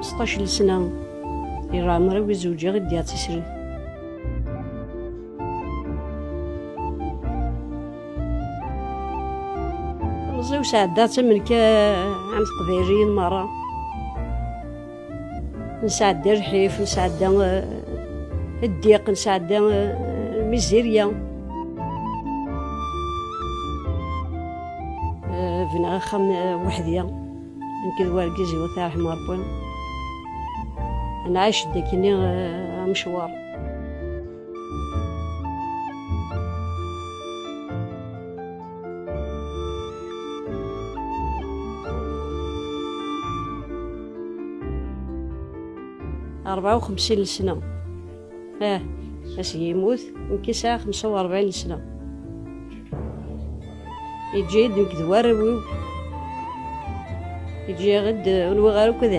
15 سنة إلا عمري وزوجي غدي تسري. زوج سعدات من عند قبيرين مرة نسعد الرحيف، نسعد الديق، نسعد الميزيريا. بنا خم وحدية يمكن والكيزي وثاء حمار بوين. أنا عايش داكني مشوار. أربعة وخمسين سنة. أسي يموت يمكن ساعة 45 سنة. يجي دوار يجي غد ونوغارو كذا.